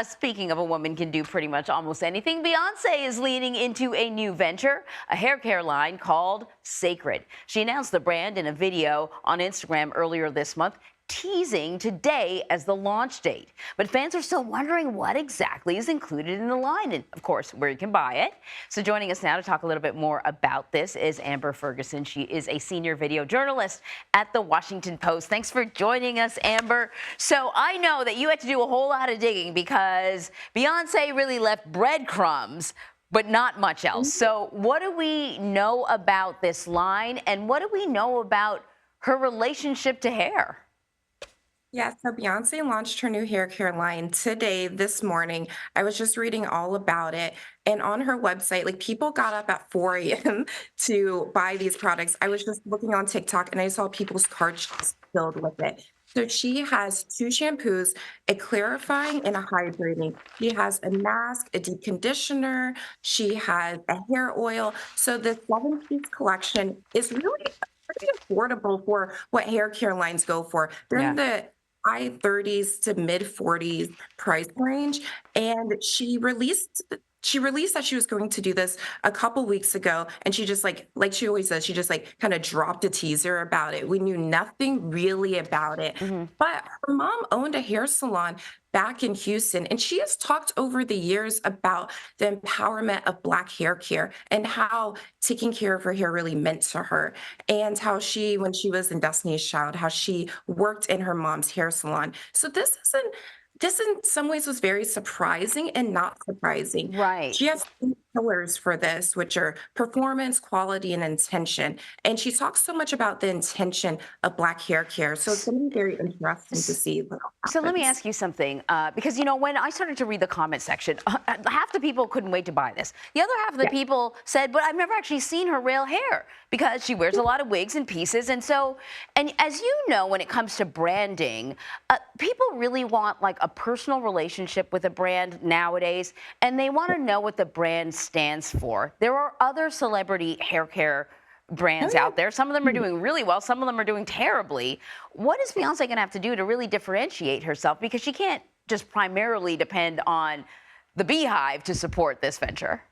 Speaking of a woman can do pretty much almost anything, Beyonce is leaning into a new venture, a hair care line called Cécred. She announced the brand in a video on Instagram earlier this month, teasing today as the launch date. But fans are still wondering what exactly is included in the line and, of course, where you can buy it. So joining us now to talk a little bit more about this is Amber Ferguson. She is a senior video journalist at the Washington Post. Thanks for joining us, Amber. So I know that you had to do a whole lot of digging because Beyonce really left breadcrumbs but not much else. So what do we know about this line, and what do we know about her relationship to hair? Yeah, so Beyonce launched her new hair care line today, this morning. I was just reading all about it. And on her website, like people got up at 4 a.m. to buy these products. I was just looking on TikTok and I saw people's carts just filled with it. So she has two shampoos, a clarifying and a hydrating. She has a mask, a deep conditioner. She has a hair oil. So the 7-piece collection is really pretty affordable for what hair care lines go for. They're in Yeah. the high 30s to mid 40s price range, and she released that she was going to do this a couple weeks ago, and she just like she always says, she just like kind of dropped a teaser about it. We knew nothing really about it. Mhm. But her mom owned a hair salon back in Houston, and she has talked over the years about the empowerment of Black hair care and how taking care of her hair really meant to her, and how she, when she was in Destiny's Child, how she worked in her mom's hair salon. So this in some ways was very surprising and not surprising. Right. She has 3 pillars for this, which are performance, quality, and intention. And she talks so much about the intention of Black hair care. So it's going to be very interesting to see what So let me happens. ask you something, because, when I started to read the comment section, half the people couldn't wait to buy this. The other half of the Yeah. people said, but I've never actually seen her real hair because she wears a lot of wigs and pieces. And so, and as you know, when it comes to branding, people really want like a personal relationship with a brand nowadays, and they want to know what the brand stands for. There are other celebrity hair care Oh, brands yeah. out there. Some of them are doing really well. Some of them are doing terribly. What is Beyonce going to have to do to really differentiate herself? Because she can't just primarily depend on the Beehive to support this venture.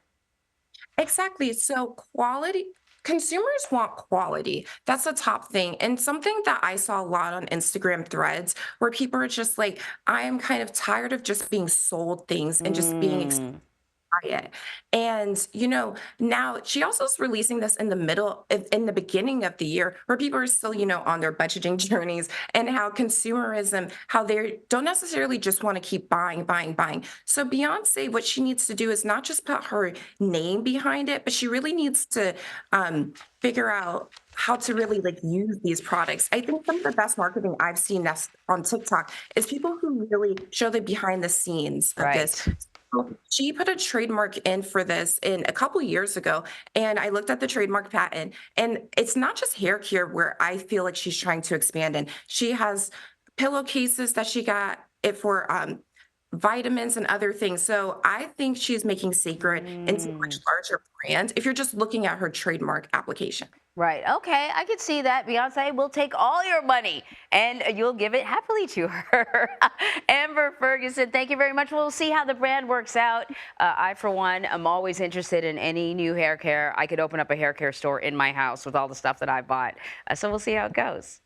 Exactly. So quality consumers want quality. That's the top thing. And something that I saw a lot on Instagram threads where people are just like, I am kind of tired of just being sold things and just being Mm, it. And, now she also is releasing this in the in the beginning of the year where people are still, on their budgeting journeys, and how consumerism, how they don't necessarily just want to keep buying, buying, buying. So Beyonce, what she needs to do is not just put her name behind it, but she really needs to figure out how to really like use these products. I think some of the best marketing I've seen that's on TikTok is people who really show the behind the scenes of this. right. She put a trademark in for this in a couple years ago, and I looked at the trademark patent, and it's not just hair care where I feel like she's trying to expand in. She has pillowcases that she got it for vitamins and other things. So I think she's making Sacred into a much Mm. larger brand if you're just looking at her trademark application. Right. Okay. I could see that. Beyonce will take all your money and you'll give it happily to her. Amber Ferguson, thank you very much. We'll see how the brand works out. I, for one, am always interested in any new hair care. I could open up a hair care store in my house with all the stuff that I bought. So we'll see how it goes.